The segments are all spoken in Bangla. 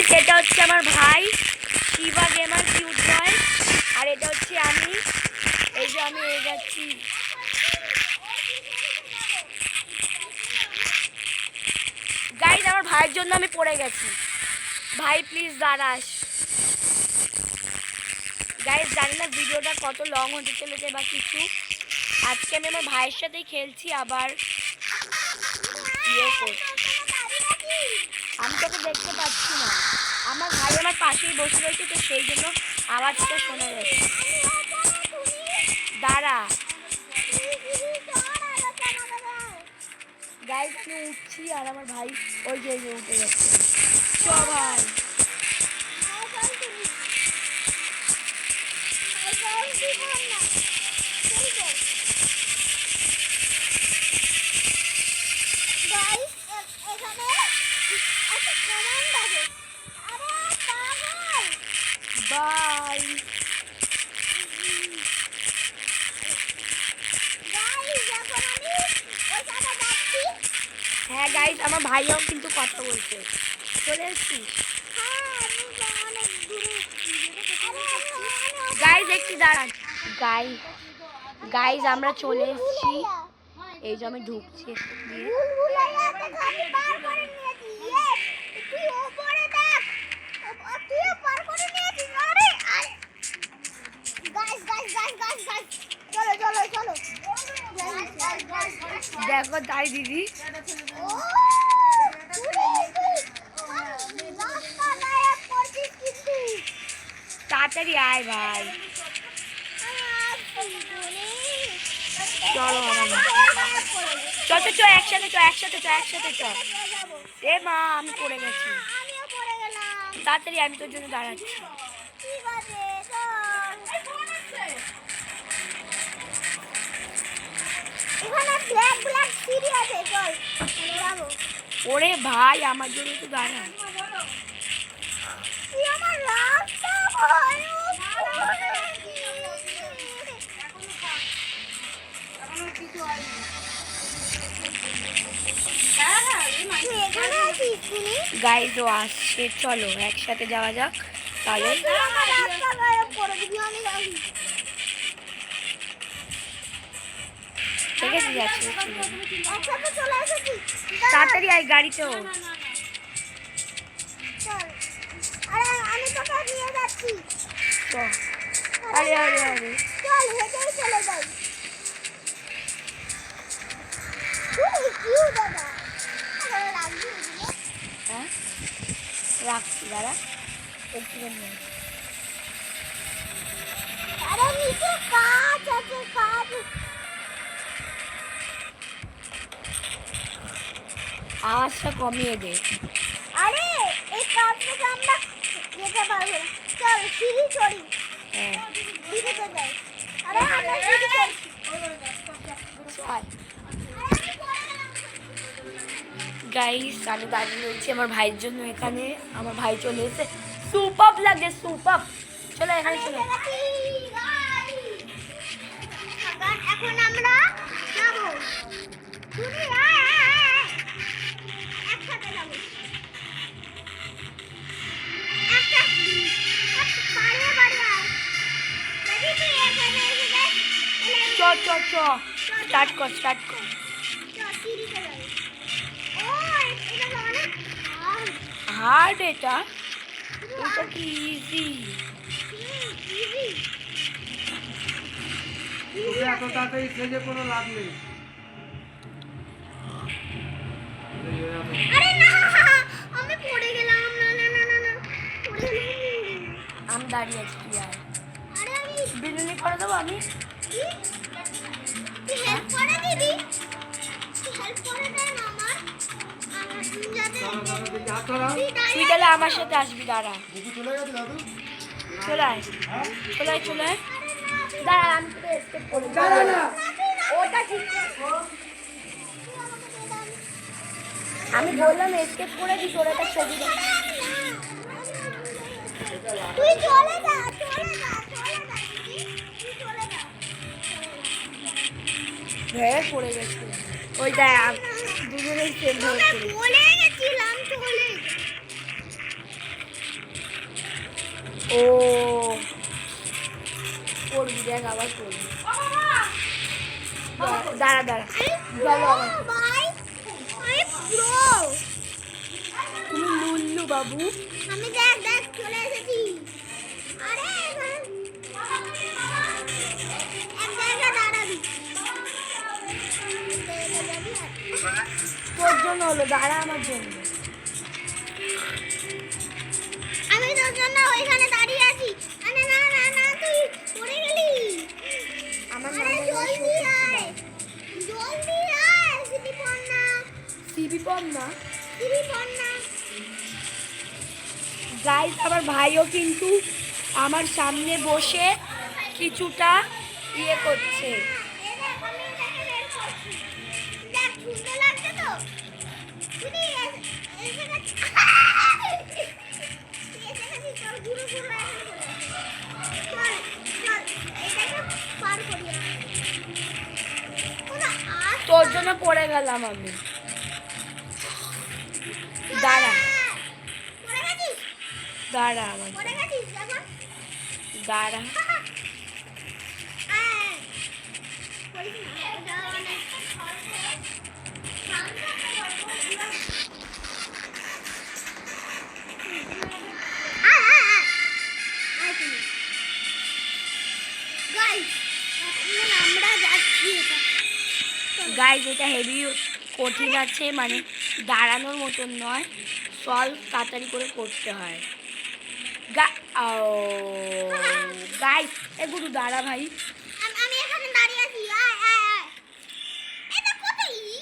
গাইস এটা হচ্ছে আমার ভাই শিবা গেমার কিউট বয়, আর এটা হচ্ছে আমি। এই যে আমি এই যাচ্ছি। গাইস আমার ভাইয়ের জন্য আমি পড়ে গেছি। ভাই প্লিজ দাঁড়াস। গাইস জানি না ভিডিওটা কত লং হতে চলেছে বা কিছু। আজকে আমি আমার ভাইয়ের সাথেই খেলছি, আবার আমি তোকে দেখতে পাচ্ছি না। আমার ভাই আমার পাশেই বসে রয়েছে, তো সেই জন্য আওয়াজটা শোনা যাচ্ছে। দাঁড়া গাইস আমি উঠছি, আর আমার ভাই ওই যে উঠে যাচ্ছে। চ ভাই বাই। হ্যাঁ গাইস আমার ভাইও কিন্তু কথা বলছে। চলে এসছি গাইস, একটু দাঁড়ান। গাইস আমরা চলে এসছি। এই যে আমি ঢুকছি একটু দিয়ে। দেখো তাই দিদি, তাড়াতাড়ি আয় ভাই। চলো চ চ চ একসাথে চ একসাথে চ একসাথে চ। এ মা আমি পড়ে গেছি। তাড়াতাড়ি আমি তোর জন্য দাঁড়াচ্ছি। ওরে ভাই আমার জন্য একটু দাঁড়া। গাইজ ও আসছে, চলো একসাথে যাওয়া যাক তাহলে। ঠিক আছে যাচ্ছি, তাড়াতাড়ি আয় গাড়িতে। আমি তোকে নিয়ে যাচ্ছি। আরে আরে আরে চল হেঁটেই চলে যাই। হ্যাঁ রাখছি, দাঁড়া একটু। আরে নিচে কাজ আছে, কাজ। আওয়াজটা কমিয়ে দে। আরে এই কাজ থেকে আমরা যেতে পারবো। চল সিঁড়ি চড়ি। হ্যাঁ সিঁড়িতে যাই। আরে আমরা সিঁড়ি চড়ছি। গাইস আমি দাঁড়িয়ে রয়েছি আমার ভাইয়ের জন্য এখানে। আমার ভাই চলে এসে। সুপার লাগে সুপার। চলো এখানে চলো। এখন আমরা যাবো। একসাথে যাবো। চ চ চ স্টার্ট কর স্টার্ট কর। হার্ড এটা, এটা কি ইজি? এত তাড়াতাড়ি খেলে কোনো লাভ নেই। আরে না আমি পড়ে গেলাম। না না না না না পড়ে গেলাম। আমি দাঁড়িয়ে আছি, কি আর আরে আমি বিনুনি করে দেবো আমি। তুই হেল্প করে দিবি? তুই হেল্প করে দে না আমার। তুই যাতে তুই তাহলে আমার সাথে আসবি, দাঁড়া। চলে আয় চলে আয় চলে আয়। দাঁড়া আমি তোকে স্টেপ করে ওটা ঠিক। আমি বললাম স্কেপ করে দি, তোর একটা ছবি দেখ। তুই চলে যা চলে যা চলে যা তুই চলে যা। ভেড়ে পড়ে গেছে। ওই দেখ দুজনেই সেম হয়েছে। বলে গেছিলাম চলে। আবার করবো। দাঁড়া দাঁড়া চলো আমার। তুমি লুল্লু বাবু। আমি দেখ দেখ চলে এসেছি। আরে এক জায়গায় দাঁড়াবি। তোর জন্য হলো, দাঁড়া আমার জন্য। আমি তোর জন্য ওইখানে দাঁড়িয়ে আছি। আরে না না না তুই পড়ে গেলি। আমার আরে জলদি আয়, জলদি আয়, সিটি পড় না, টিভি পর না। সিটি পড় না। গাইস আমার ভাইও কিন্তু আমার সামনে বসে কিছুটা ইয়ে করছে। এই দেখ আমি এটাকে বের করছি। দেখ সুন্দর লাগছে তো? তুই এসে গেছিস। চল ঘুরে ঘুরে চল চল এটাকে পার করি। ওরা আস তোর জন্য পড়ে গেলাম আমি। দাঁড়া পড়ে গেছিস, দাঁড়া আমার পড়ে জন্য। গেছিস এখন। দাঁড়া আয় করিস না এটা অনেক আমরা যাচ্ছি এটা। গাইস এটা হেভি কঠিন আছে, মানে দাঁড়ানোর মতন নয়, সলভ তাড়াতাড়ি করে করতে হয়। গাইস এ গুরু দাঁড়া ভাই। আমি এখানে দাঁড়িয়ে আছি। আয় আয় আয়, এটা কত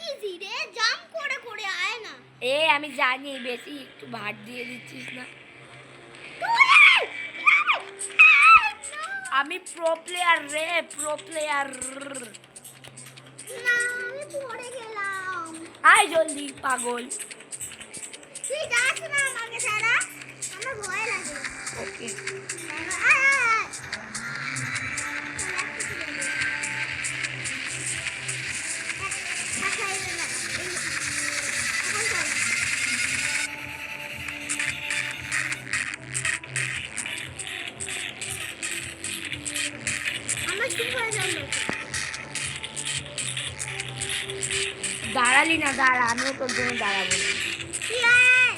ইজি রে, জাম্প করে করে আয় না। এ আমি জানি, বেশি একটু ভাট দিয়ে দিচ্ছিস না। আমি প্রো প্লেয়ার রে, প্রো প্লেয়ার। না আমি পড়ে গেলাম। আয় জলদি পাগল। তুই যাস না আমাকে ছাড়া, আমার ভয় লাগে। ওকে আয় আয় আয়। আমার কি হয়ে গেল? দাঁড়ালি না, দাঁড়া আমিও তোর জন্য দাঁড়াবো। তুই আয়,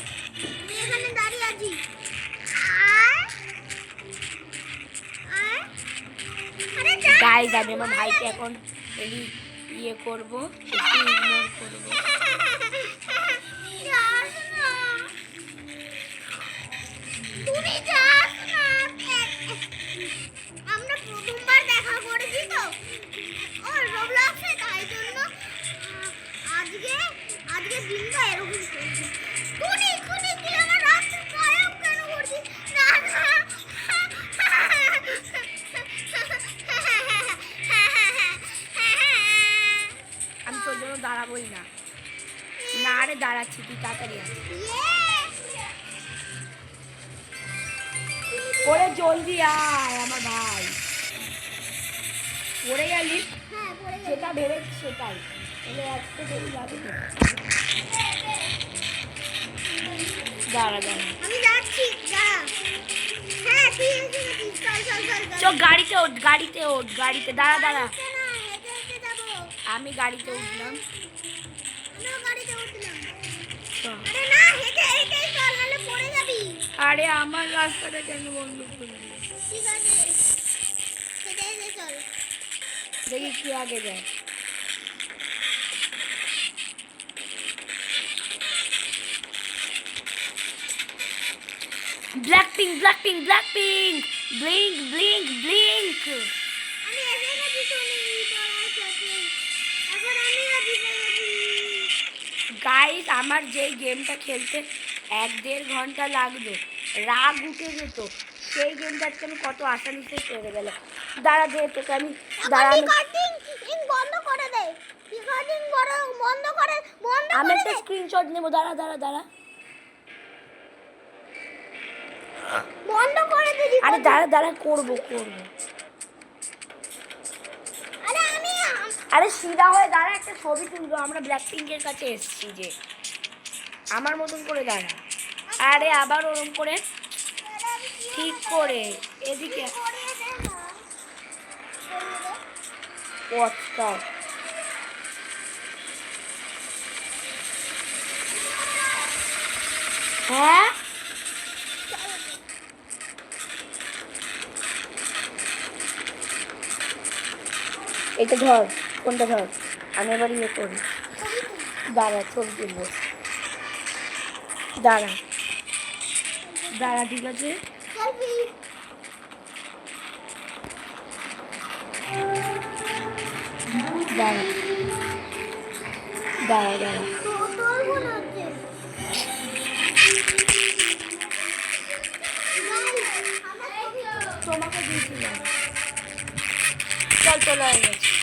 আমি এখানে দাঁড়িয়ে আছি। আয় আয়। আরে যা। গাইস আমি আমার ভাইকে এখন ইয়ে করবো, একটু ইগনোর করবো। যাস না। তুমি যাস না। আমরা প্রথমবার দেখা করেছি তো ও রোবলক্সে, তাই জন্য আজকে আজকে দিনটা এরকম চলছে। খুনি খুনি তুই আমার রাস্তা গায়েব কেন করছিস? না না আমি তোর জন্য দাঁড়াবোই না। না রে দাঁড়াচ্ছি, তুই তাড়াতাড়ি আয়। ওরে জলদি আয় আমার ভাই। পড়ে গেলি, হ্যাঁ পড়ে গেছে। যেটা ভেবেছি সেটাই, তাহলে একটু দেরি যাবে তো। দাঁড়া দাঁড়া আমি যাচ্ছি, দাঁড়া। হ্যাঁ তুই এসে গেছিস, চল চল চল চল। চো গাড়িতে ওঠ, গাড়িতে ওঠ, গাড়িতে দাঁড়া দাঁড়া। হেঁটে না, হেঁটে হেঁটে যাবো। আমি গাড়িতে উঠলাম। আমিও গাড়িতে উঠলাম। চল। আরে না, হেঁটে হেঁটেই চল, নাহলে পড়ে যাবি। আরে আমার রাস্তাটা কেন বন্ধ করলি? ঠিক আছে, হেঁটে হেঁটে চল। দেখি কি আগে যায়। Black pink, black pink, black pink, blink blink blink. আমি এসে গেছি শুনি পড়ার সাথে। এখন আমিও জিতে গেছি। গাইস আমার যেই গেমটা খেলতে 1-1.5 ঘন্টা লাগতো, রাগ উঠে যেত, সেই গেমটা আজকে আমি কত আসানিতে পেরে গেল। দাঁড়া দে তোকে আমি, দাঁড়া আমি রেকর্ডিং বন্ধ করে দে। রেকর্ডিং বন্ধ করে আমি একটা দে। স্ক্রিনশট নেবো। দাঁড়া দাঁড়া দাঁড়া। বন্ধ করে দে। আরে দাঁড়া দাঁড়া, করবো করবো। আরে আমি আরে সিধা হয়ে দাঁড়া, একটা ছবি তুলবো। আমরা ব্ল্যাক পিঙ্কের কাছে এসেছি যে, আমার মতন করে দাঁড়া। আরে আবার ওরম করে ঠিক করে এদিকে। পচকার হ্যাঁ এটা ধর, কোনটা ধর, আমি এবার ইয়ে করি, দাঁড়া ছবি তুলবো, দাঁড়া দাঁড়া ঠিক আছে। দাঁড়া দাঁড়া দাঁড়া তোমাকে দিয়েছিলাম, চল চলে গেছে।